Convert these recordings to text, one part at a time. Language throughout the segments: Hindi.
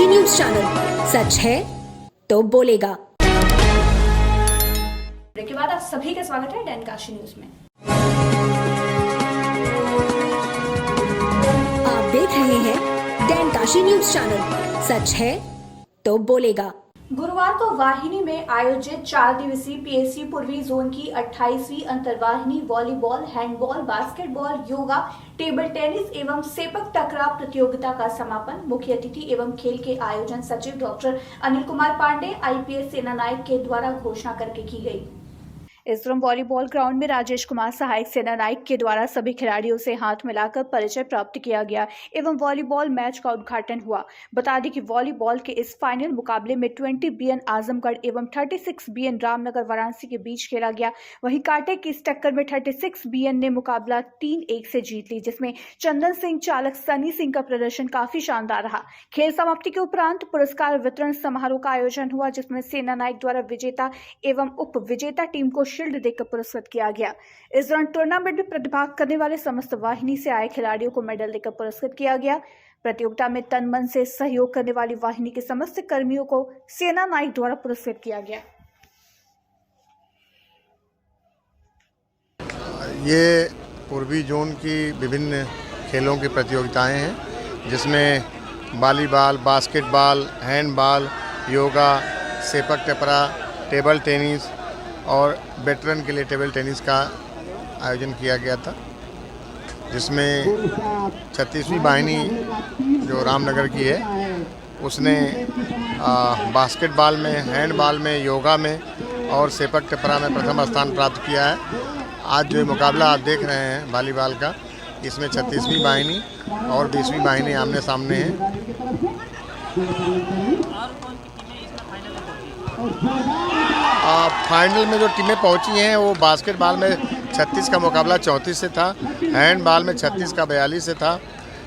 काशी न्यूज चैनल, सच है तो बोलेगा। ब्रेक के बाद आप सभी का स्वागत है डैन काशी न्यूज में। आप देख रहे हैं डैन काशी न्यूज चैनल, सच है तो बोलेगा। गुरुवार को वाहिनी में आयोजित 4 दिवसीय पीएससी पूर्वी जोन की 28वीं अंतरवाहिनी volleyball, handball, basketball, yoga, table tennis एवं सेपक टकरा प्रतियोगिता का समापन मुख्य अतिथि एवं खेल के आयोजन सचिव डॉक्टर अनिल कुमार पांडे आईपीएस सेना नायक के द्वारा घोषणा करके की गई। इस दौरान वॉलीबॉल ग्राउंड में राजेश कुमार सहायक सेना नायक के द्वारा सभी खिलाड़ियों से हाथ मिलाकर परिचय प्राप्त किया गया एवं वॉलीबॉल मैच का उद्घाटन हुआ। बता दें कि वॉलीबॉल के इस फाइनल मुकाबले में 20 BN आजमगढ़ एवं 36 BN रामनगर वाराणसी के बीच खेला गया। वहीं कांटे की इस टक्कर में 36 BN ने मुकाबला 3-1 से जीत ली, जिसमें चंदन सिंह चालक सनी सिंह का प्रदर्शन काफी शानदार रहा। खेल समाप्ति के उपरांत पुरस्कार वितरण समारोह का आयोजन हुआ, जिसमें सेना नायक द्वारा विजेता एवं उप विजेता टीम को शील्ड देकर पुरस्कृत किया गया। इस दौरान टूर्नामेंट में प्रतिभाग करने वाले समस्त वाहिनी से आए खिलाड़ियों को मेडल देकर पुरस्कृत किया गया। प्रतियोगिता में तन मन से सहयोग करने वाली वाहिनी के समस्त कर्मियों को सेना नायक द्वारा पुरस्कृत किया गया। ये पूर्वी जोन की विभिन्न खेलों की प्रतियोगिताएं हैं, जिसमें volleyball, basketball, handball, yoga, sepak टकरा, टेबल टेनिस और वेटरन के लिए टेबल टेनिस का आयोजन किया गया था, जिसमें 36वीं वाहिनी जो रामनगर की है उसने बास्केटबॉल में, हैंडबॉल में, योगा में और सेपक टकरा में प्रथम स्थान प्राप्त किया है। आज जो मुकाबला आप देख रहे हैं वॉलीबॉल का, इसमें 36वीं वाहिनी और 20वीं वाहिनी आमने सामने है। फाइनल में जो टीमें पहुंची हैं वो बास्केटबॉल में 36 का मुकाबला 34 से था, हैंडबॉल में 36 का 42 से था,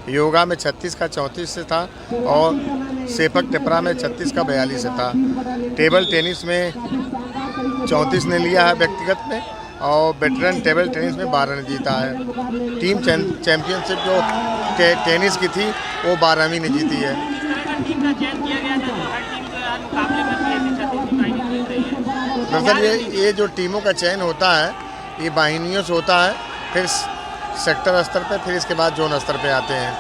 योगा में 36 का 34 से था और सेपक टकरा में 36 का 42 से था। टेबल टेनिस में 34 ने लिया है व्यक्तिगत में और वेटरन टेबल टेनिस में 12 ने जीता है। टीम चैंपियनशिप जो टेनिस की थी वो 12वीं ने जीती है। दरअसल ये जो टीमों का चयन होता है ये वाहिनियों से होता है, फिर सेक्टर स्तर पे, फिर इसके बाद जोन स्तर पे आते हैं।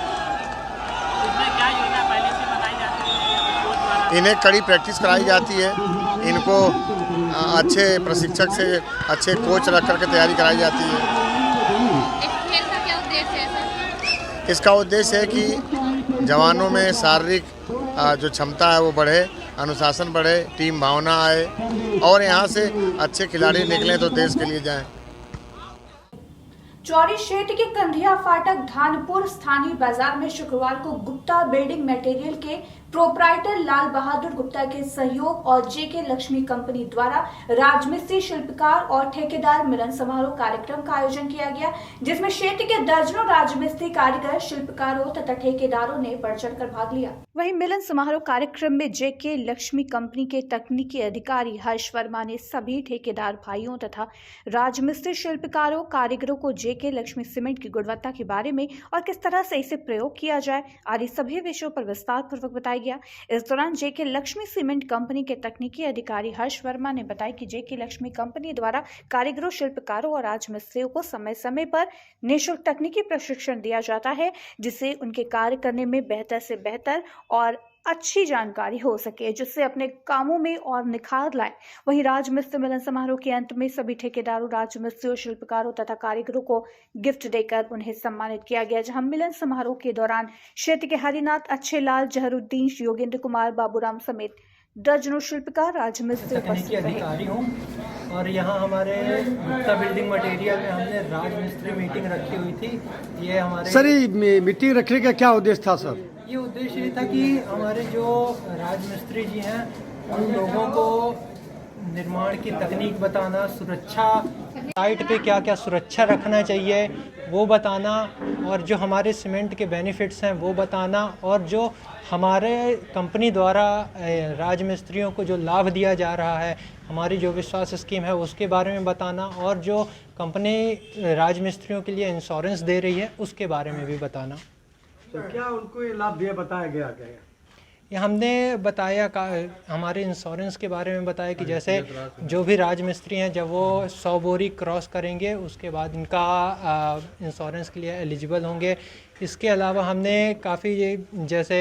इन्हें कड़ी प्रैक्टिस कराई जाती है, इनको अच्छे प्रशिक्षक से अच्छे कोच रख करके तैयारी कराई जाती है। इस खेल का क्या उद्देश्य है सर? इसका उद्देश्य है कि जवानों में शारीरिक जो क्षमता है वो बढ़े, अनुशासन बढ़े, टीम भावना आए और यहाँ से अच्छे खिलाड़ी निकलें तो देश के लिए जाएं। चौरी क्षेत्र के कंधिया फाटक धानपुर स्थानीय बाजार में शुक्रवार को गुप्ता बिल्डिंग मटेरियल के प्रोप्राइटर लाल बहादुर गुप्ता के सहयोग और जेके लक्ष्मी कंपनी द्वारा राजमिस्त्री, शिल्पकार और ठेकेदार मिलन समारोह कार्यक्रम का आयोजन किया गया, जिसमें क्षेत्र के दर्जनों राजमिस्त्री, कारीगर, शिल्पकारों तथा ठेकेदारों ने बढ़ चढ़कर भाग लिया। वहीं मिलन समारोह कार्यक्रम में जेके लक्ष्मी कंपनी के तकनीकी अधिकारी हर्ष वर्मा ने सभी ठेकेदार भाइयों तथा राजमिस्त्री, शिल्पकारों, कारीगरों को जेके लक्ष्मी सीमेंट की गुणवत्ता के बारे में और किस तरह से इसे प्रयोग किया जाए आदि सभी विषयों पर विस्तार पूर्वक बताया गया। इस दौरान जेके लक्ष्मी सीमेंट कंपनी के तकनीकी अधिकारी हर्ष वर्मा ने बताया कि जेके लक्ष्मी कंपनी द्वारा कारीगरों, शिल्पकारों और राजमिस्त्रियों को समय समय पर निःशुल्क तकनीकी प्रशिक्षण दिया जाता है, जिससे उनके कार्य करने में बेहतर से बेहतर और अच्छी जानकारी हो सके, जिससे अपने कामों में और निखार लाए। वहीं राजमिस्त्री मिलन समारोह के अंत में सभी ठेकेदारों, राजमिस्त्रियों, शिल्पकारों तथा कारीगरों को गिफ्ट देकर उन्हें सम्मानित किया गया, जहां मिलन समारोह के दौरान क्षेत्र के हरिनाथ, अच्छे लाल, जहरुद्दीन, योगेंद्र कुमार, बाबूराम समेत दर्जनों शिल्पकार, राजमिस्त्री उपस्थित रहे। और यहाँ हमारे गुप्ता बिल्डिंग मटेरियल में हमने राजमिस्त्री मीटिंग रखी हुई थी। ये हमारे सर, ये मीटिंग रखने का क्या उद्देश्य था सर? ये उद्देश्य ये था कि हमारे जो राजमिस्त्री जी हैं उन लोगों को निर्माण की तकनीक बताना, सुरक्षा साइट पे क्या क्या सुरक्षा रखना चाहिए वो बताना, और जो हमारे सीमेंट के बेनिफिट्स हैं वो बताना, और जो हमारे कंपनी द्वारा राजमिस्त्रियों को जो लाभ दिया जा रहा है, हमारी जो विश्वास स्कीम है उसके बारे में बताना, और जो कंपनी राजमिस्त्रियों के लिए इंश्योरेंस दे रही है उसके बारे में भी बताना। तो क्या उनको ये लाभ दिया बताया गया क्या? ये हमने बताया हमारे इंश्योरेंस के बारे में बताया कि जैसे जो भी राजमिस्त्री हैं जब वो 100 बोरी क्रॉस करेंगे उसके बाद इनका इंश्योरेंस के लिए एलिजिबल होंगे। इसके अलावा हमने काफ़ी जैसे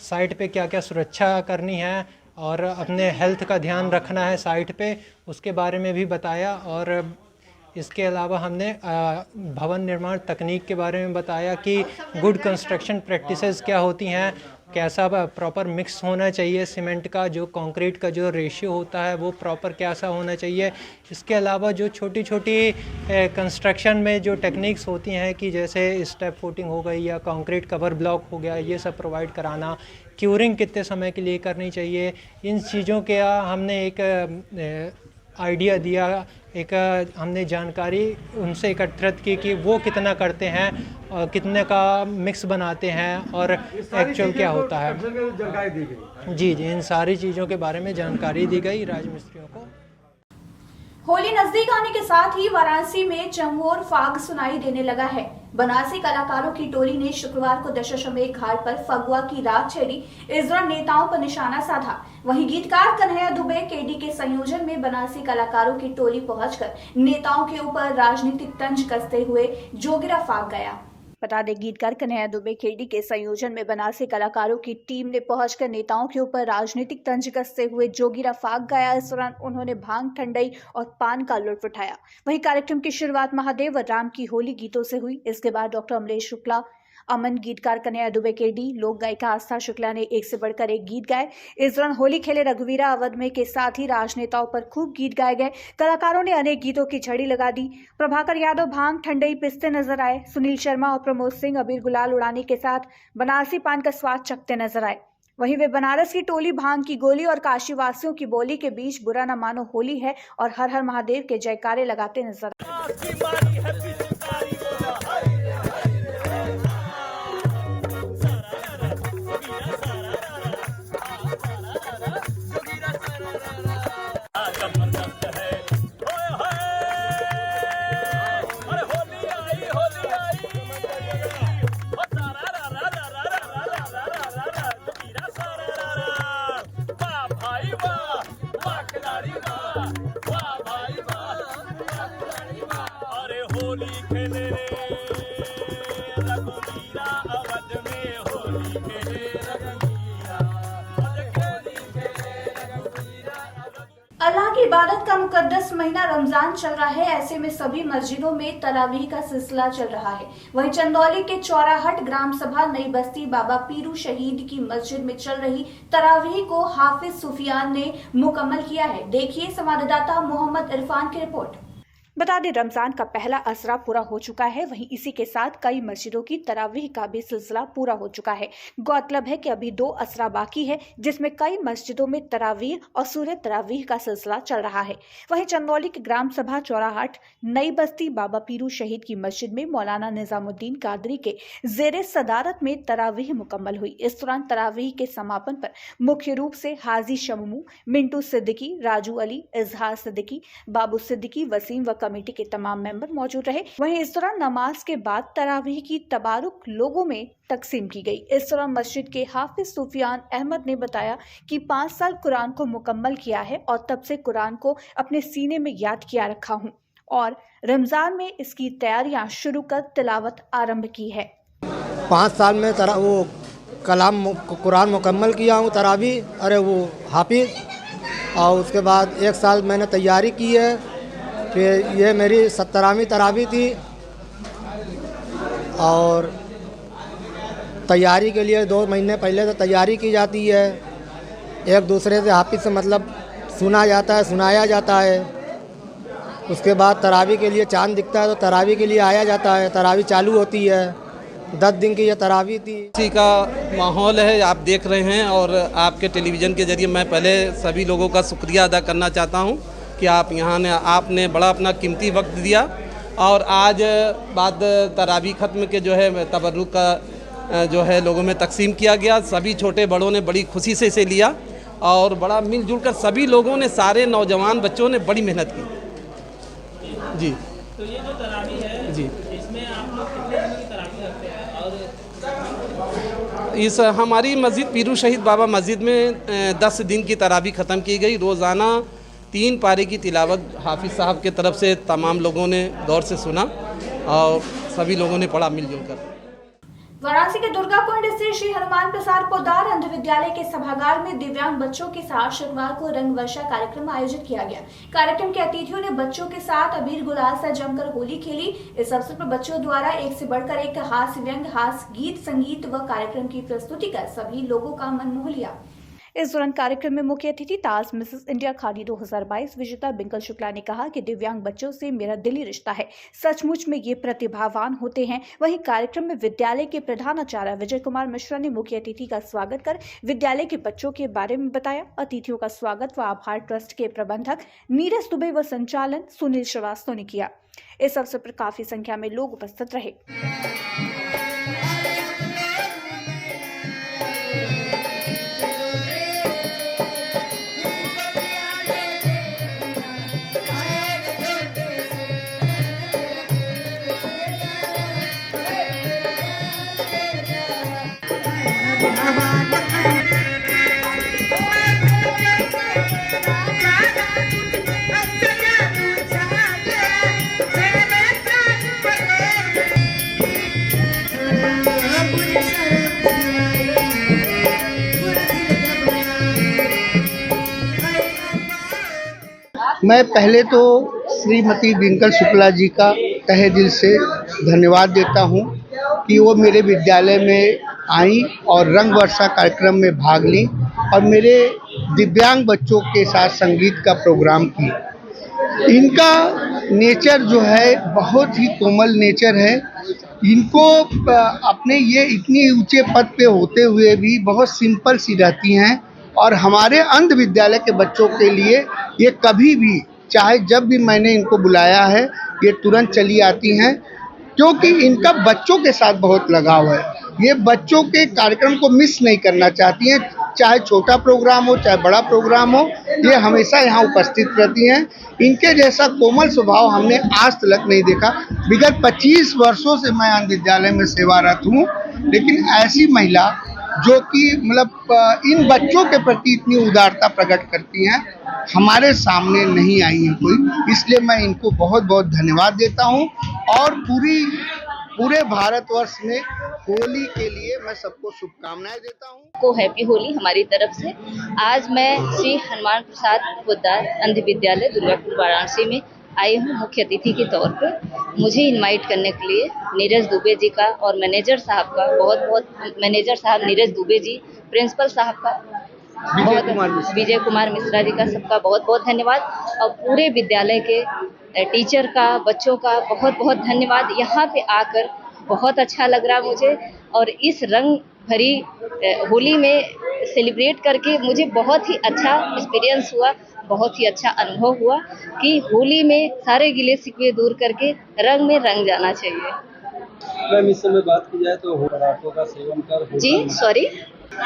साइट पे क्या क्या सुरक्षा करनी है और अपने हेल्थ का ध्यान रखना है साइट पे, उसके बारे में भी बताया। और इसके अलावा हमने भवन निर्माण तकनीक के बारे में बताया कि गुड कंस्ट्रक्शन प्रैक्टिसेस क्या होती हैं, कैसा प्रॉपर मिक्स होना चाहिए सीमेंट का, जो कंक्रीट का जो रेशियो होता है वो प्रॉपर कैसा होना चाहिए। इसके अलावा जो छोटी छोटी कंस्ट्रक्शन में जो टेक्निक्स होती हैं कि जैसे स्टेप फुटिंग हो गई या कंक्रीट कवर ब्लॉक हो गया, ये सब प्रोवाइड कराना, क्यूरिंग कितने समय के लिए करनी चाहिए, इन चीज़ों के हमने एक आइडिया दिया, एक हमने जानकारी उनसे एकत्रित की कि वो कितना करते हैं और कितने का मिक्स बनाते हैं और एक्चुअल क्या होता है। जानकारी दी गई। जी, इन सारी चीज़ों के बारे में जानकारी दी गई राजमिस्त्रियों को। होली नजदीक आने के साथ ही वाराणसी में चमोर फाग सुनाई देने लगा है। बनारसी कलाकारों की टोली ने शुक्रवार को दशाश्वमेध घाट पर फगुआ की रात छेड़ी। इस दौरान नेताओं पर निशाना साधा। वहीं गीतकार कन्हैया दुबे केडी के संयोजन में बनारसी कलाकारों की टोली पहुंचकर नेताओं के ऊपर राजनीतिक तंज कसते हुए जोगिरा फाग गया। बता दें, गीतकार कन्हैया दुबे केडी के संयोजन में बनारसी कलाकारों की टीम ने पहुंचकर नेताओं के ऊपर राजनीतिक तंज कसते हुए जोगिरा फाग गाया। इस दौरान उन्होंने भांग, ठंडई और पान का लुत्फ उठाया। वहीं कार्यक्रम की शुरुआत महादेव और राम की होली गीतों से हुई। इसके बाद डॉक्टर अमलेश शुक्ला, अमन, गीतकार कन्हैया दुबे केडी, लोक गायिका आस्था शुक्ला ने एक से बढ़कर एक गीत गाए। इस दौरान होली खेले रघुवीरा अवध में के साथ ही राजनेताओं पर खूब गीत गाए गए। कलाकारों ने अनेक गीतों की झड़ी लगा दी। प्रभाकर यादव भांग, ठंडई पिसते नजर आए। सुनील शर्मा और प्रमोद सिंह अबीर गुलाल उड़ाने के साथ बनारसी पान का स्वाद चखते नजर आए। वहीं वे बनारस की टोली भांग की गोली और काशीवासियों की बोली के बीच बुरा न मानो होली है और हर हर महादेव के जयकारे लगाते नजर आए। अल्लाह की इबादत का मुकद्दस महीना रमजान चल रहा है। ऐसे में सभी मस्जिदों में तरावीह का सिलसिला चल रहा है। वहीं चंदौली के चौराहट ग्राम सभा नई बस्ती बाबा पीरू शहीद की मस्जिद में चल रही तरावीह को हाफिज सुफियान ने मुकम्मल किया है। देखिए संवाददाता मोहम्मद इरफान की रिपोर्ट। बता दें, रमजान का पहला असरा पूरा हो चुका है। वहीं इसी के साथ कई मस्जिदों की तरावीह का भी सिलसिला पूरा हो चुका है। गौरतलब है कि अभी 2 असरा बाकी है, जिसमें कई मस्जिदों में तरावीह और सूर्य तरावीह का सिलसिला चल रहा है। वहीं चंदौली के ग्राम सभा चौराहट नई बस्ती बाबा पीरू शहीद की मस्जिद में मौलाना निजामुद्दीन कादरी के जेरे सदारत में तरावीह मुकम्मल हुई। इस दौरान तरावीह के समापन पर मुख्य रूप से हाजी शमू, मिंटू सिद्दीकी, राजू अली, इजहार सिद्दीकी, बाबू सिद्दीकी, वसीम व कमेटी के तमाम मेंबर मौजूद रहे। वहीं इस दौरान नमाज के बाद तरावीह की तबारुक लोगों में तकसीम की गई। इस दौरान मस्जिद के हाफिज सुफियान अहमद ने बताया कि 5 साल कुरान को मुकम्मल किया है और तब से कुरान को अपने सीने में याद किया रखा हूँ और रमजान में इसकी तैयारियां शुरू कर तिलावत आरंभ की है। 5 साल में वो कलाम कुरान मुकम्मल किया हूँ तरावी, अरे वो हाफिज, और उसके बाद 1 साल मैंने तैयारी की है। फिर ये मेरी 70वीं तरावी थी और तैयारी के लिए 2 महीने पहले से तैयारी की जाती है। एक दूसरे से हाफिज से मतलब सुना जाता है, सुनाया जाता है। उसके बाद तरावी के लिए चांद दिखता है तो तरावी के लिए आया जाता है। तरावी चालू होती है, 10 दिन की ये तरावी थी। इसी का माहौल है, आप देख रहे हैं। और आपके टेलीविज़न के ज़रिए मैं पहले सभी लोगों का शुक्रिया अदा करना चाहता हूं कि आप आपने बड़ा अपना कीमती वक्त दिया। और आज बाद तरावी ख़त्म के जो है तबर्रुक का जो है लोगों में तकसीम किया गया। सभी छोटे बड़ों ने बड़ी खुशी से इसे लिया और बड़ा मिलजुल कर सभी लोगों ने, सारे नौजवान बच्चों ने बड़ी मेहनत की। जी, तो ये जो तरावी है जी, इसमें आप लोग कितने दिनों की तरावी रखते हैं? इस हमारी मस्जिद पीरू शहीद बाबा मस्जिद में 10 दिन की तरावी ख़त्म की गई। रोज़ाना 3 पारे की तिलावत हाफिज़ साहब के तरफ से तमाम लोगों ने गौर से सुना और सभी लोगों ने पढ़ा मिलजुल कर। वाराणसी के दुर्गाकुंड स्थित श्री हनुमान प्रसाद पोद्दार अंध विद्यालय के सभागार में दिव्यांग बच्चों के साथ शुक्रवार को रंग वर्षा कार्यक्रम आयोजित किया गया। कार्यक्रम के अतिथियों ने बच्चों के साथ अबीर गुलाल से जमकर होली खेली। इस अवसर पर बच्चों द्वारा एक से बढ़कर एक हास्य व्यंग, हास्य गीत, संगीत व कार्यक्रम की प्रस्तुति कर सभी लोगों का मन मोह लिया। इस दौरान कार्यक्रम में मुख्य अतिथि ताज मिसेस इंडिया खादी 2022 विजेता बिंकल शुक्ला ने कहा कि दिव्यांग बच्चों से मेरा दिली रिश्ता है, सचमुच में ये प्रतिभावान होते हैं। वहीं कार्यक्रम में विद्यालय के प्रधानाचार्य विजय कुमार मिश्रा ने मुख्य अतिथि का स्वागत कर विद्यालय के बच्चों के बारे में बताया। अतिथियों का स्वागत व आभार ट्रस्ट के प्रबंधक नीरज दुबे व संचालन सुनील श्रीवास्तव ने किया। इस अवसर पर काफी संख्या में लोग उपस्थित रहे। मैं पहले तो श्रीमती बिंकल शुक्ला जी का तहे दिल से धन्यवाद देता हूं कि वो मेरे विद्यालय में आई और रंग वर्षा कार्यक्रम में भाग ली और मेरे दिव्यांग बच्चों के साथ संगीत का प्रोग्राम की। इनका नेचर जो है बहुत ही कोमल नेचर है। इनको अपने ये इतनी ऊंचे पद पे होते हुए भी बहुत सिंपल सी रहती हैं और हमारे अंध विद्यालय के बच्चों के लिए ये कभी भी, चाहे जब भी मैंने इनको बुलाया है, ये तुरंत चली आती हैं क्योंकि इनका बच्चों के साथ बहुत लगाव है। ये बच्चों के कार्यक्रम को मिस नहीं करना चाहती हैं, चाहे छोटा प्रोग्राम हो चाहे बड़ा प्रोग्राम हो, ये हमेशा यहाँ उपस्थित रहती हैं। इनके जैसा कोमल स्वभाव हमने आज तक नहीं देखा। विगत 25 वर्षों से मैं अंध विद्यालय में सेवारत हूँ, लेकिन ऐसी महिला जो कि मतलब इन बच्चों के प्रति इतनी उदारता प्रकट करती हैं, हमारे सामने नहीं आई है कोई। इसलिए मैं इनको बहुत बहुत धन्यवाद देता हूं और पूरे भारतवर्ष में होली के लिए मैं सबको शुभकामनाएं देता हूं। को हैप्पी होली हमारी तरफ से। आज मैं श्री हनुमान प्रसाद पोद्दार अंध विद्यालय दुर्गापुर वाराणसी में आई हूँ मुख्य अतिथि के तौर पर। मुझे इनवाइट करने के लिए नीरज दुबे जी का और मैनेजर साहब का मैनेजर साहब नीरज दुबे जी, प्रिंसिपल साहब का विजय कुमार मिश्रा जी का, सबका बहुत बहुत धन्यवाद और पूरे विद्यालय के टीचर का, बच्चों का बहुत बहुत धन्यवाद। यहाँ पे आकर बहुत अच्छा लग रहा मुझे और इस रंग भरी होली में सेलिब्रेट करके मुझे बहुत ही अच्छा एक्सपीरियंस हुआ, बहुत ही अच्छा अनुभव हुआ कि होली में सारे गिले शिकवे दूर करके रंग में रंग जाना चाहिए। मैम, इस समय बात की जाए तो पदार्थों का सेवन कर जी सॉरी,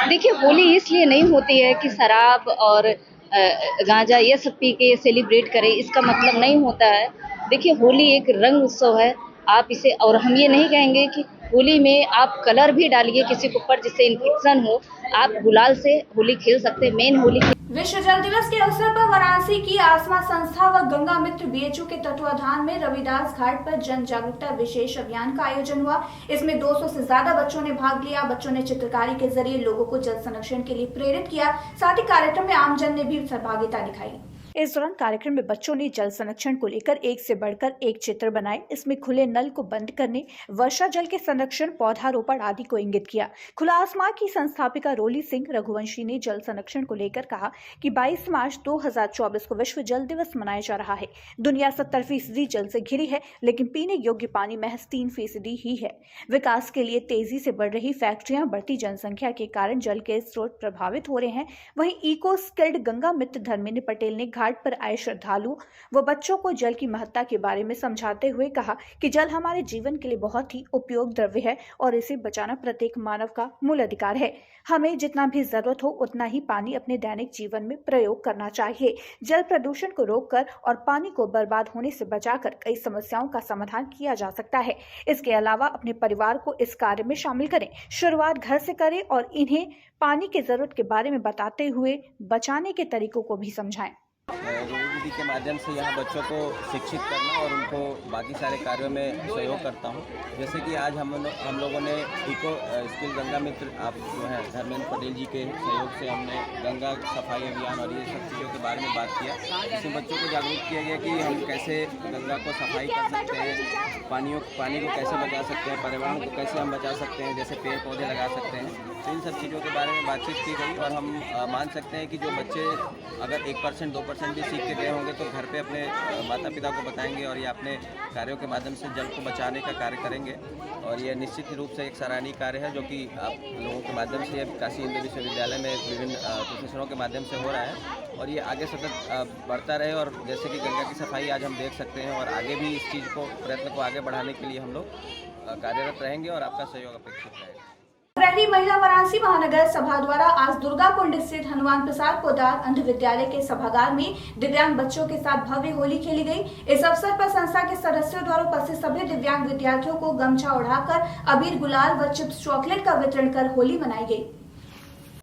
देखिए होली इसलिए नहीं होती है कि शराब और गांजा ये सब पी के सेलिब्रेट करें, इसका मतलब नहीं होता है। देखिए होली एक रंग उत्सव है, आप इसे, और हम ये नहीं कहेंगे कि होली में आप कलर भी डालिए किसी के ऊपर जिससे इन्फेक्शन हो, आप गुलाल से होली खेल सकते हैं। मेन होली विश्व जल दिवस के अवसर पर वाराणसी की आसमा संस्था व गंगा मित्र बीएचयू के तत्वाधान में रविदास घाट पर जन जागरूकता विशेष अभियान का आयोजन हुआ। इसमें 200 से ज्यादा बच्चों ने भाग लिया। बच्चों ने चित्रकारी के जरिए लोगों को जल संरक्षण के लिए प्रेरित किया। साथ ही कार्यक्रम में आमजन ने भी सहभागिता दिखाई। इस दौरान कार्यक्रम में बच्चों ने जल संरक्षण को लेकर एक से बढ़कर एक चित्र बनाए। इसमें खुले नल को बंद करने, वर्षा जल के संरक्षण, पौधारोपण आदि को इंगित किया। खुला आसमां की संस्थापिका रोली सिंह रघुवंशी ने जल संरक्षण को लेकर कहा कि 22 मार्च 2024 को विश्व जल दिवस मनाया जा रहा है। दुनिया 70% जल से घिरी है, लेकिन पीने योग्य पानी महज 3% ही है। विकास के लिए तेजी से बढ़ रही फैक्ट्रियां, बढ़ती जनसंख्या के कारण जल के स्रोत प्रभावित हो रहे हैं। वहीं इको स्किल्ड गंगा मित्र धर्मेंद्र पटेल ने घाट पर आए श्रद्धालु व बच्चों को जल की महत्ता के बारे में समझाते हुए कहा कि जल हमारे जीवन के लिए बहुत ही उपयोगी द्रव्य है और इसे बचाना प्रत्येक मानव का मूल अधिकार है। हमें जितना भी जरूरत हो उतना ही पानी अपने दैनिक जीवन में प्रयोग करना चाहिए। जल प्रदूषण को रोककर और पानी को बर्बाद होने से बचाकर कई समस्याओं का समाधान किया जा सकता है। इसके अलावा अपने परिवार को इस कार्य में शामिल करें। शुरुआत घर से करें और इन्हें पानी की जरूरत के बारे में बताते हुए बचाने के तरीकों को भी समझाएं। दीदी के माध्यम से यहाँ बच्चों को शिक्षित करना और उनको बाकी सारे कार्यों में सहयोग करता हूँ। जैसे कि आज हम लोगों ने इको स्किल गंगा मित्र आप जो है धर्मेंद्र पटेल जी के सहयोग से हमने गंगा सफाई अभियान और ये सब चीज़ों के बारे में बात किया। इसमें बच्चों को जागरूक किया गया कि हम कैसे गंगा को सफाई कर सकते हैं, पानी को कैसे बचा सकते हैं, पर्यावरण को कैसे हम बचा सकते हैं, जैसे पेड़ पौधे लगा सकते हैं। तो इन सब चीज़ों के बारे में बातचीत की गई और हम मान सकते हैं कि जो बच्चे अगर 1% 2% भी सीख के गए होंगे तो घर पे अपने माता पिता को बताएंगे और ये अपने कार्यों के माध्यम से जल को बचाने का कार्य करेंगे। और ये निश्चित रूप से एक सराहनीय कार्य है जो कि आप लोगों के माध्यम से काशी हिंदू विश्वविद्यालय में विभिन्न प्रोफेसरों के माध्यम से हो रहा है और ये आगे सतत बढ़ता रहे। और जैसे कि गंगा की सफाई आज हम देख सकते हैं और आगे भी इस चीज़ को प्रयत्न को आगे बढ़ाने के लिए हम लोग कार्यरत रहेंगे और आपका सहयोग अपेक्षित रहेगा। प्रहरी महिला वाराणसी महानगर सभा द्वारा आज दुर्गा कुंड स्थित हनुमान प्रसाद पोद्दार अंध विद्यालय के सभागार में दिव्यांग बच्चों के साथ भव्य होली खेली गई। इस अवसर पर संस्था के सदस्यों द्वारा उपस्थित सभी दिव्यांग विद्यार्थियों को गमछा ओढ़ाकर अबीर गुलाल व चिप्स चॉकलेट का वितरण कर होली मनाई गई।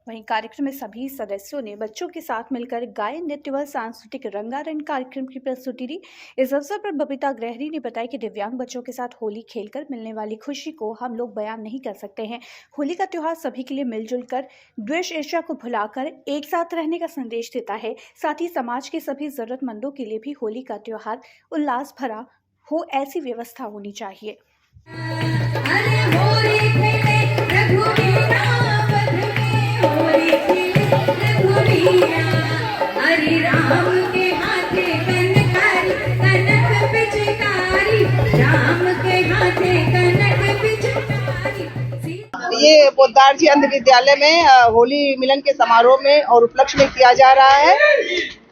वहीं कार्यक्रम में सभी सदस्यों ने बच्चों के साथ मिलकर गायन, नृत्य व सांस्कृतिक रंगारंग कार्यक्रम की प्रस्तुति दी। इस अवसर पर बबीता ग्रहरी ने बताया कि दिव्यांग बच्चों के साथ होली खेलकर मिलने वाली खुशी को हम लोग बयान नहीं कर सकते हैं। होली का त्योहार सभी के लिए मिलजुल कर द्वेष ईर्ष्या को भुलाकर एक साथ रहने का संदेश देता है। साथ ही समाज के सभी जरूरतमंदों के लिए भी होली का त्योहार उल्लास भरा हो, ऐसी व्यवस्था होनी चाहिए। हरि राम के हाथे कनकारी कनक पिचकारी, राम के हाथे कनक पिचकारी। ये पोद्दार जी अंध विद्यालय में होली मिलन के समारोह में और उपलक्ष्य में किया जा रहा है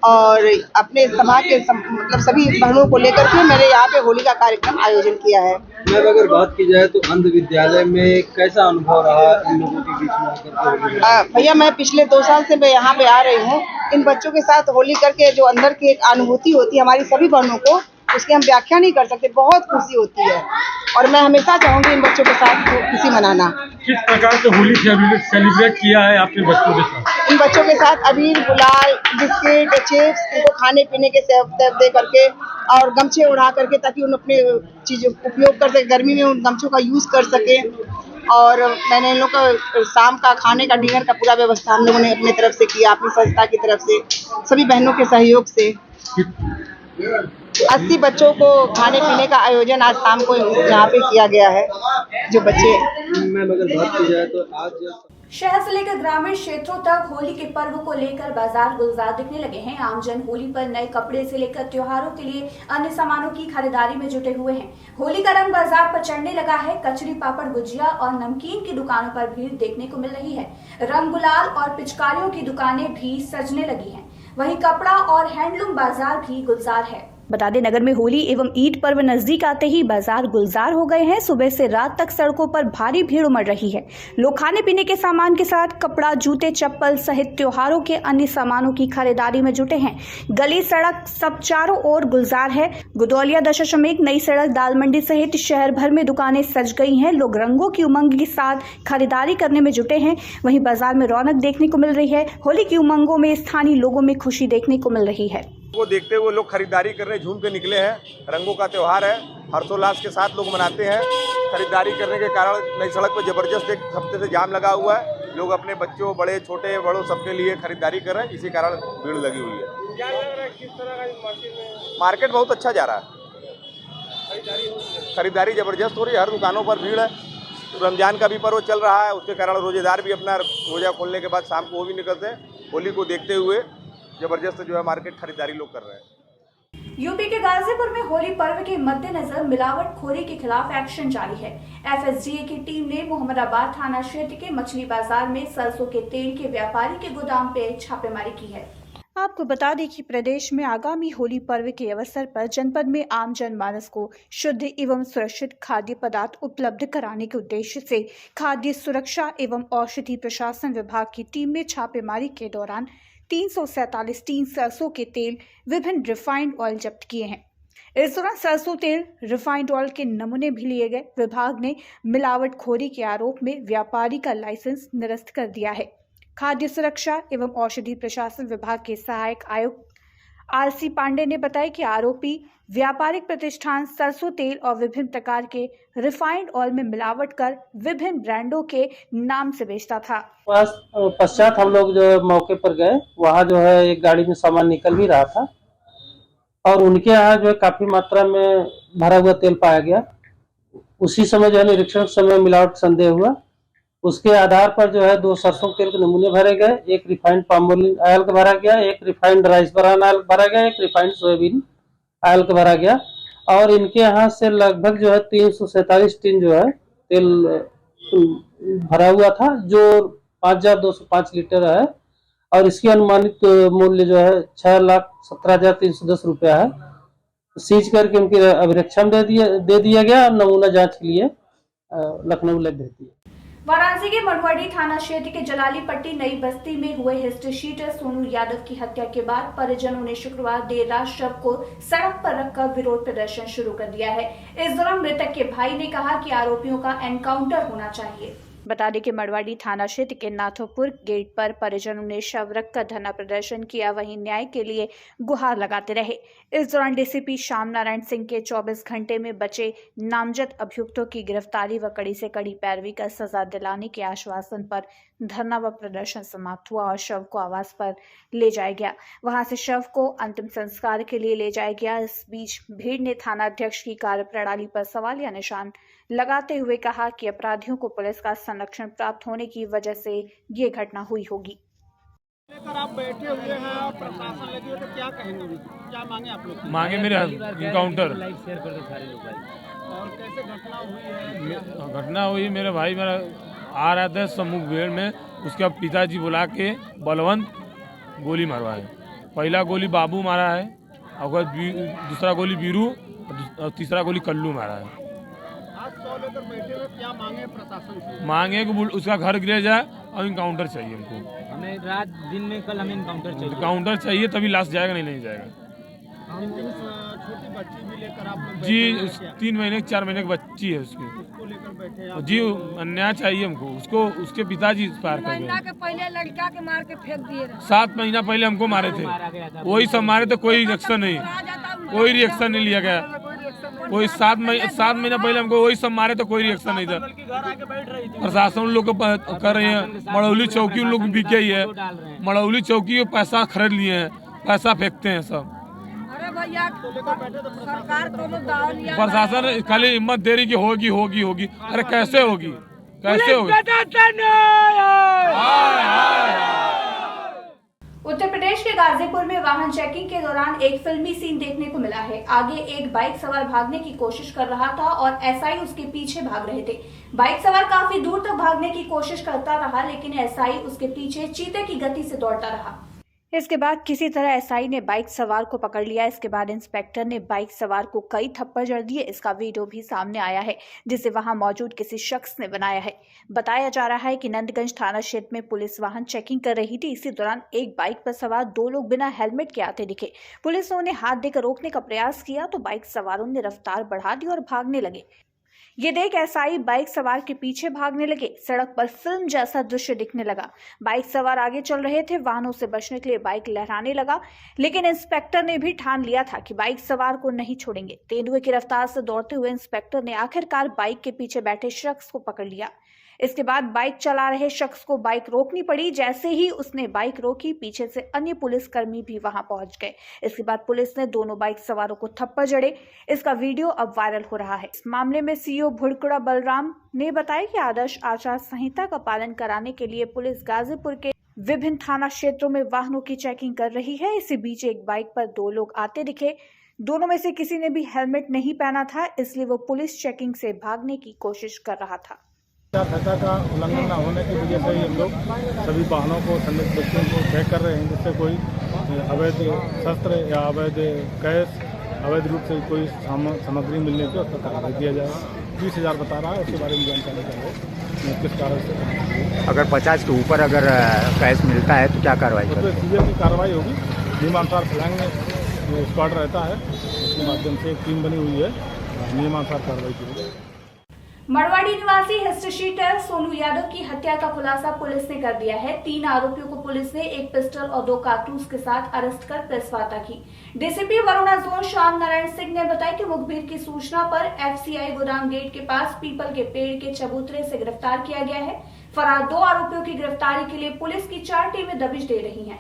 और अपने सभा के मतलब सभी बहनों को लेकर के मैंने यहाँ पे होली का कार्यक्रम आयोजन किया है। मैम अगर बात की जाए तो अंध विद्यालय में कैसा अनुभव रहा इन लोगों के बीच में आकर? भैया मैं पिछले 2 साल से मैं यहाँ पे आ रही हूँ। इन बच्चों के साथ होली करके जो अंदर की एक अनुभूति होती है हमारी सभी बहनों को, उसकी हम व्याख्या नहीं कर सकते। बहुत खुशी होती है और मैं हमेशा चाहूँगी इन बच्चों के साथ खुशी मनाना। किस प्रकार से होली सेलिब्रेट किया है आपने बच्चों के साथ? इन बच्चों के साथ अबीर, गुलाल, बिस्किट, चिप्स इनको खाने पीने के दे करके और गमछे उड़ा करके ताकि उन अपने चीज़ उपयोग कर सके, गर्मी में उन गमछों का यूज़ कर सके। और मैंने इन लोग का शाम का खाने का डिनर का पूरा व्यवस्था हम लोगों ने अपनी तरफ से किया, अपनी संस्था की तरफ से सभी बहनों के सहयोग से। 80 बच्चों को खाने पीने का आयोजन आज शाम को यहाँ पे किया गया है। जो बच्चे मैम अगर बात की जाए तो आज शहर से लेकर ग्रामीण क्षेत्रों तक होली के पर्व को लेकर बाजार गुलजार दिखने लगे हैं। आमजन होली पर नए कपड़े से लेकर त्योहारों के लिए अन्य सामानों की खरीदारी में जुटे हुए हैं। होली का रंग बाजार पर चढ़ने लगा है। कचरी, पापड़, गुजिया और नमकीन की दुकानों पर भीड़ देखने को मिल रही है। रंग गुलाल और पिचकारियों की दुकानें भी सजने लगी हैं। वहीं कपड़ा और हैंडलूम बाजार भी गुलजार है। बता दें, नगर में होली एवं ईद पर्व नजदीक आते ही बाजार गुलजार हो गए हैं। सुबह से रात तक सड़कों पर भारी भीड़ उमड़ रही है। लोग खाने पीने के सामान के साथ कपड़ा, जूते, चप्पल सहित त्योहारों के अन्य सामानों की खरीदारी में जुटे हैं। गली सड़क सब चारों ओर गुलजार है। गुदौलिया दशाश्वमेध, नई सड़क, दाल मंडी सहित शहर भर में दुकानें सज गई हैं। लोग रंगों की उमंग के साथ खरीदारी करने में जुटे हैं। वहीं बाजार में रौनक देखने को मिल रही है। होली की उमंगों में स्थानीय लोगों में खुशी देखने को मिल रही है। वो देखते हुए लोग खरीदारी करने झूम के निकले हैं। रंगों का त्यौहार है, हर्षोल्लास के साथ लोग मनाते हैं। खरीदारी करने के कारण नई सड़क पर जबरदस्त एक हफ्ते से जाम लगा हुआ है। लोग अपने बच्चों, बड़े, छोटे, बड़ों सबके लिए खरीदारी कर रहे हैं। इसी कारण भीड़ लगी हुई है। क्या लग रहा है किस तरह का मार्केट बहुत अच्छा जा रहा है। खरीदारी जबरदस्त हो रही है। हर दुकानों पर भीड़ है। रमजान का भी पर्व चल रहा है, उसके कारण रोजेदार भी अपना रोजा खोलने के बाद शाम को वो भी निकलते हैं। होली को देखते हुए जबरदस्त जो है मार्केट खरीदारी लोग कर रहे हैं। यूपी के गाजीपुर में होली पर्व के मद्देनजर मिलावटखोरी के खिलाफ एक्शन जारी है। एफएसडीए की टीम ने मोहम्मदाबाद थाना क्षेत्र के मछली बाजार में सरसों के तेल के व्यापारी के गोदाम पे छापेमारी की है। आपको बता दें कि प्रदेश में आगामी होली पर्व के अवसर पर जनपद में आम जनमानस को शुद्ध एवं सुरक्षित खाद्य पदार्थ उपलब्ध कराने के उद्देश्य से खाद्य सुरक्षा एवं औषधि प्रशासन विभाग की टीम ने छापेमारी के दौरान 347 टीन सरसों के तेल, विभिन्न रिफाइंड ऑयल जब्त किए हैं। इस दौरान सरसों तेल, रिफाइंड ऑयल के नमूने भी लिए गए। विभाग ने मिलावटखोरी के आरोप में व्यापारी का लाइसेंस निरस्त कर दिया है। खाद्य सुरक्षा एवं औषधि प्रशासन विभाग के सहायक आयुक्त आरसी पांडे ने बताया कि आरोपी व्यापारिक प्रतिष्ठान सरसों तेल और विभिन्न प्रकार के रिफाइंड ऑयल में मिलावट कर विभिन्न ब्रांडों के नाम से बेचता था। पश्चात हम लोग जो मौके पर गए, वहाँ जो है एक गाड़ी में सामान निकल भी रहा था और उनके यहाँ जो है काफी मात्रा में भरा हुआ तेल पाया गया। उसी समय जो है निरीक्षण समय मिलावट संदेह हुआ। उसके आधार पर जो है 2 सरसों तेल के नमूने भरे गए, एक रिफाइंड पाम ऑयल का भरा गया, एक रिफाइंड राइस ब्रान ऑयल भरा गया, एक रिफाइंड सोयाबीन ऑयल का भरा गया और इनके यहाँ से लगभग जो है 347 टीन जो है तेल भरा हुआ था, जो 5205 लीटर है और इसकी अनुमानित मूल्य जो है 6,17,310 रुपया है। सीज करके उनकी अभिरक्षा दे दिया गया और नमूना जांच के लिए लखनऊ ले भेज दिया। वाराणसी के मढ़वाड़ी थाना क्षेत्र के जलाली पट्टी नई बस्ती में हुए हिस्ट्री शीटर सोनू यादव की हत्या के बाद परिजनों ने शुक्रवार देर रात शव को सड़क पर रखकर विरोध प्रदर्शन शुरू कर दिया है। इस दौरान मृतक के भाई ने कहा कि आरोपियों का एनकाउंटर होना चाहिए। बता दें कि मड़वाड़ी थाना क्षेत्र के नाथोपुर गेट पर परिजनों ने शव रखकर धरना प्रदर्शन किया, वहीं न्याय के लिए गुहार लगाते रहे। इस दौरान डीसीपी श्याम नारायण सिंह के 24 घंटे में बचे नामजद अभियुक्तों की गिरफ्तारी व कड़ी से कड़ी पैरवी कर सजा दिलाने के आश्वासन पर धरना व प्रदर्शन समाप्त हुआ और शव को आवास पर ले जाया गया। वहां से शव को अंतिम संस्कार के लिए ले जाया गया। इस बीच भीड़ ने थाना अध्यक्ष की कार्यप्रणाली पर सवालिया निशान लगाते हुए कहा कि अपराधियों को पुलिस का संरक्षण प्राप्त होने की वजह से ये घटना हुई होगी। आप बैठे हुए हैं, प्रशासन लगी हो तो क्या कहेंगे, क्या मांगे आप लोग? मांगे मेरे इनकाउंटर। और कैसे घटना हुई है? घटना हुई, मेरे भाई मेरा आ रहा था सम्मुख भीड़ में, उसके पिताजी बुला के बलवंत गोली मारवाए। पहला गोली बाबू मारा है और दूसरा गोली बीरू और तीसरा गोली कल्लू मारा है। लेकर बैठे हुए क्या मांगे प्रशासन से? मांगे कि उसका घर गिर जाए और इनकाउंटर चाहिए हमको। हमें रात दिन में कल हमें इनकाउंटर चाहिए तभी लाश जाएगा, नहीं जाएगा। छोटी बच्ची भी लेकर आप लोग जी 3 महीने 4 महीने की बच्ची है उसकी, उसको लेकर बैठे जी अन्याय चाहिए हमको। उसको उसके पिताजी पार कर गए। पहले लड़का के मार के फेंक दिए। 7 महीना पहले हमको मारे थे, वही सब मारे थे, कोई रिएक्शन नहीं, कोई रिएक्शन नहीं लिया गया। कोई 7 महीना पहले हमको वही सब मारे तो कोई रिएक्शन नहीं था। प्रशासन लोग कर रहे हैं। मड़ौली चौकी लोग बिक गई है, मड़ौली चौकी पैसा खरीद लिए हैं, पैसा फेंकते हैं सब। अरे भैया सरकार को प्रशासन खाली हिम्मत दे रही कि होगी होगी होगी। अरे कैसे होगी, कैसे होगी? उत्तर प्रदेश के गाजीपुर में वाहन चेकिंग के दौरान एक फिल्मी सीन देखने को मिला है। आगे एक बाइक सवार भागने की कोशिश कर रहा था और एसआई उसके पीछे भाग रहे थे। बाइक सवार काफी दूर तक भागने की कोशिश करता रहा, लेकिन एसआई उसके पीछे चीते की गति से दौड़ता रहा। इसके बाद किसी तरह एसआई ने बाइक सवार को पकड़ लिया। इसके बाद इंस्पेक्टर ने बाइक सवार को कई थप्पड़ जड़ दिए। इसका वीडियो भी सामने आया है, जिसे वहां मौजूद किसी शख्स ने बनाया है। बताया जा रहा है कि नंदगंज थाना क्षेत्र में पुलिस वाहन चेकिंग कर रही थी। इसी दौरान एक बाइक पर सवार 2 लोग बिना हेलमेट के आते दिखे। पुलिस ने उन्हें हाथ देकर रोकने का प्रयास किया तो बाइक सवारों ने रफ्तार बढ़ा दी और भागने लगे। ये देख एसआई बाइक सवार के पीछे भागने लगे। सड़क पर फिल्म जैसा दृश्य दिखने लगा। बाइक सवार आगे चल रहे थे, वाहनों से बचने के लिए बाइक लहराने लगा, लेकिन इंस्पेक्टर ने भी ठान लिया था कि बाइक सवार को नहीं छोड़ेंगे। तेंदुए की रफ्तार से दौड़ते हुए इंस्पेक्टर ने आखिरकार बाइक के पीछे बैठे शख्स को पकड़ लिया। इसके बाद बाइक चला रहे शख्स को बाइक रोकनी पड़ी। जैसे ही उसने बाइक रोकी, पीछे से अन्य पुलिसकर्मी भी वहां पहुंच गए। इसके बाद पुलिस ने दोनों बाइक सवारों को थप्पड़ जड़े। इसका वीडियो अब वायरल हो रहा है। इस मामले में सीओ भुड़कुड़ा बलराम ने बताया कि आदर्श आचार संहिता का पालन कराने के लिए पुलिस गाजीपुर के विभिन्न थाना क्षेत्रों में वाहनों की चेकिंग कर रही है। इसी बीच एक बाइक पर 2 लोग आते दिखे। दोनों में से किसी ने भी हेलमेट नहीं पहना था, इसलिए वो पुलिस चेकिंग से भागने की कोशिश कर रहा था। संहिता का उल्लंघन न होने की वजह से हम लोग सभी वाहनों को संदिग्ध व्यक्तियों को चेक कर रहे हैं, जिससे कोई अवैध शस्त्र या अवैध कैश अवैध रूप से कोई सामग्री मिलने पर उसका कार्रवाई किया जाएगा। 20,000 बता रहा है, उसके बारे में जानकारी चाहिए किस कारण से। अगर 50 के ऊपर अगर कैश मिलता है तो क्या कार्रवाई उस पर सीधे की कार्रवाई होगी। नियमानुसार फ्लैंग में स्क्वाड रहता है, उसके माध्यम से एक टीम बनी हुई है, नियमानुसार कार्रवाई की जाएगी। मड़वाड़ी निवासी हिस्ट्री शीटर सोनू यादव की हत्या का खुलासा पुलिस ने कर दिया है। 3 आरोपियों को पुलिस ने एक पिस्टल और 2 कारतूस के साथ अरेस्ट कर प्रेस वार्ता की। डीसीपी वरुणा जोन श्याम नारायण सिंह ने बताया कि मुखबिर की सूचना पर एफसीआई गोदाम गेट के पास पीपल के पेड़ के चबूतरे से गिरफ्तार किया गया है। फरार 2 आरोपियों की गिरफ्तारी के लिए पुलिस की 4 टीमें दबिश दे रही हैं।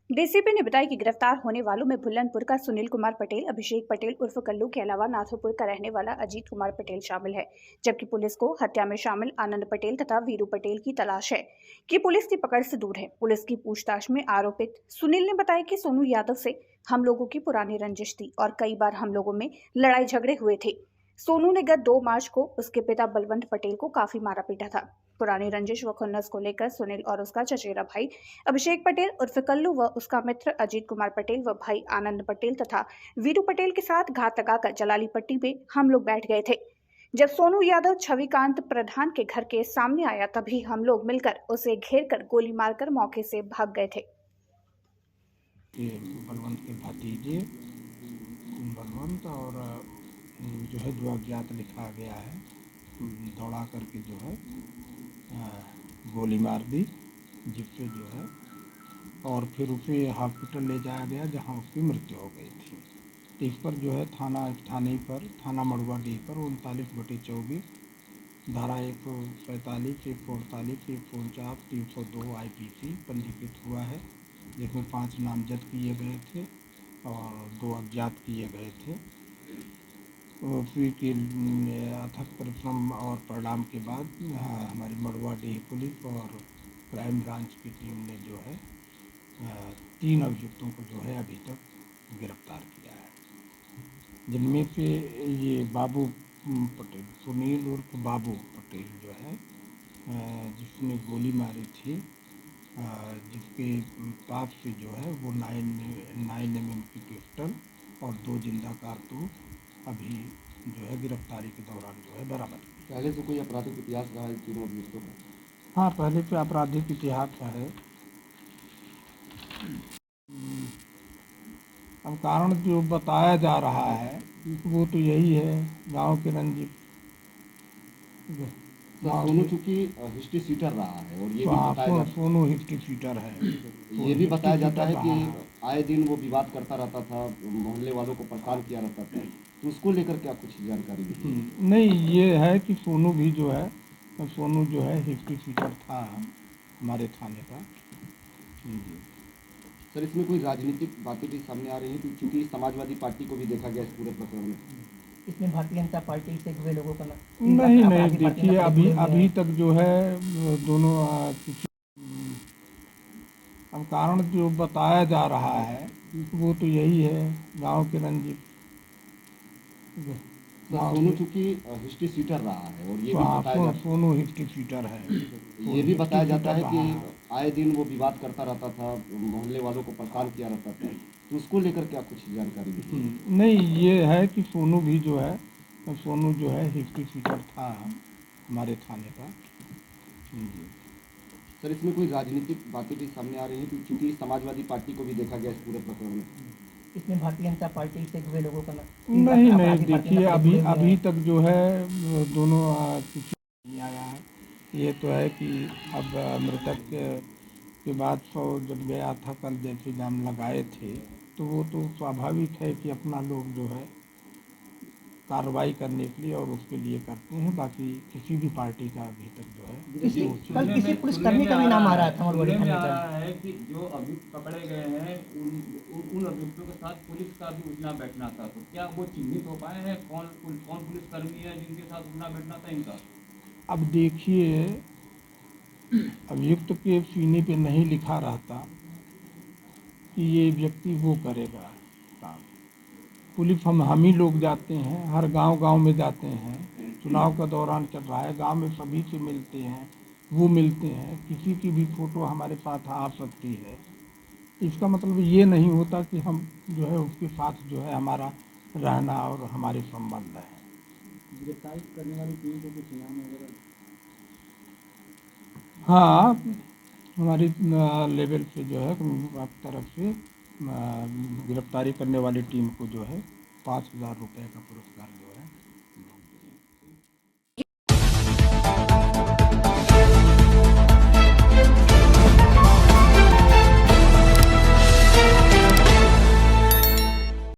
डीसीपी ने बताया कि गिरफ्तार होने वालों में भुल्लनपुर का सुनील कुमार पटेल, अभिषेक पटेल उर्फ कल्लू के अलावा नाथोपुर का रहने वाला अजीत कुमार पटेल शामिल है, जबकि पुलिस को हत्या में शामिल आनंद पटेल तथा वीरू पटेल की तलाश है कि पुलिस की पकड़ से दूर है। पुलिस की पूछताछ में आरोपित सुनील ने बताया कि सोनू यादव से हम लोगों की पुरानी रंजिश थी और कई बार हम लोगों में लड़ाई झगड़े हुए थे। सोनू ने गत 2 मार्च को उसके पिता बलवंत पटेल को काफी मारा पीटा था। पुरानी रंजिश व खुन्नस को लेकर सुनील और उसका चचेरा भाई अभिषेक पटेल उर्फ कल्लू व उसका मित्र अजीत कुमार पटेल व भाई आनंद पटेल तथा वीरू पटेल के साथ घात लगाकर जलाली पट्टी में हम लोग बैठ गए थे। जब सोनू यादव छविकांत प्रधान के घर के सामने आया तभी हम लोग मिलकर उसे घेर कर गोली मारकर मौके से भाग गए थे। बलवंत के भतीजे बलवंत और जो है 2 अज्ञात लिखा गया है, दौड़ा करके जो है गोली मार दी जिससे जो है, और फिर उसे हॉस्पिटल ले जाया गया जहां उसकी मृत्यु हो गई थी। इस पर जो है थाना मड़वाडीह पर 39/24 धारा 145, 148, 149, 302 IPC पंजीकृत हुआ है, जिसमें 5 नामजद किए गए थे और 2 अज्ञात किए गए थे। उसी के अथक परिश्रम और परिणाम के बाद हमारी मड़वाडीह पुलिस और क्राइम ब्रांच की टीम ने जो है 3 अभियुक्तों को जो है अभी तक गिरफ्तार किया है, जिनमें से ये बाबू पटेल, सुनील उर्फ बाबू पटेल जो है जिसने गोली मारी थी, जिसके पास से जो है वो 9mm की पिस्टल और 2 जिंदा कारतूस अभी जो है गिरफ्तारी के दौरान जो है बरामद। पहले से कोई आपराधिक इतिहास रहा है तीनों अभियुक्तों का? हाँ, पहले से आपराधिक इतिहास है। अब कारण जो बताया जा रहा है वो तो यही है, गांव के रंजित। सोनू चूंकि हिस्ट्री सीटर रहा है और ये भी बताया सोनू हिस्ट्री सीटर है, ये भी बताया जाता है कि आए दिन वो विवाद करता रहता था, मोहल्ले वालों को परेशान किया रहता था, तो उसको लेकर क्या कुछ जानकारी दी? नहीं, ये है कि सोनू भी जो है, सोनू जो है हिस्ट्री सीटर था हमारे थाने का। सर, इसमें कोई राजनीतिक बातें भी सामने आ रही हैं क्योंकि समाजवादी पार्टी को भी देखा गया इस पूरे प्रकरण में। इसमें भारतीय जनता पार्टी से जुड़े लोगों का नहीं, देखिए अभी तक जो है दोनों अब कारण जो बताया जा रहा है वो तो यही है, गांव के रंजित। सोनू चूंकि हिस्ट्री सीटर रहा है और ये भी बताया सोनू हिस्ट्री सीटर है, ये भी बताया जाता है कि आए दिन वो विवाद करता रहता था, मोहल्ले वालों को परेशान किया रहता था, तो उसको लेकर क्या कुछ जानकारी दी? नहीं, ये है कि सोनू भी जो है, सोनू जो है हिस्ट्री सीटर था हमारे थाने का। सर, इसमें कोई राजनीतिक बातें भी सामने आ रही हैं क्योंकि समाजवादी पार्टी को भी देखा गया इस पूरे प्रकरण में। इसमें भारतीय जनता पार्टी से जुड़े लोगों का नहीं, देखिए अभी तक जो है दोनों नहीं आया है। ये तो है कि अब मृतक के बाद 100 जब गया था, कल जैसे जाम लगाए थे, तो वो तो स्वाभाविक है कि अपना लोग जो है कार्रवाई करने के लिए और उसके लिए करते हैं। बाकी किसी भी पार्टी का अभी तक जो है कल किसी पुलिसकर्मी का भी नाम आ रहा था और है कि जो अभियुक्त पकड़े गए हैं उन अभियुक्तों के साथ पुलिस का भी उठना बैठना था, तो क्या वो चिन्हित हो पाए हैं कौन पुलिसकर्मी है जिनके साथ उठना बैठना था इनका? अब देखिए, अभियुक्त के सीने पे नहीं लिखा रहता कि ये व्यक्ति वो करेगा काम। पुलिस हम ही लोग जाते हैं, हर गांव में जाते हैं, चुनाव का दौरान चल रहा है, गांव में सभी से मिलते हैं, वो मिलते हैं, किसी की भी फोटो हमारे पास आ सकती है। इसका मतलब ये नहीं होता कि हम जो है उसके साथ जो है हमारा रहना और हमारे संबंध है। गिरफ्तारी करने वाली टीम को कुछ इनाम वगैरह? हाँ, हमारी लेवल से जो है तरफ से गिरफ्तारी करने वाली टीम को जो है 5,000 रुपये का पुरस्कार दिया।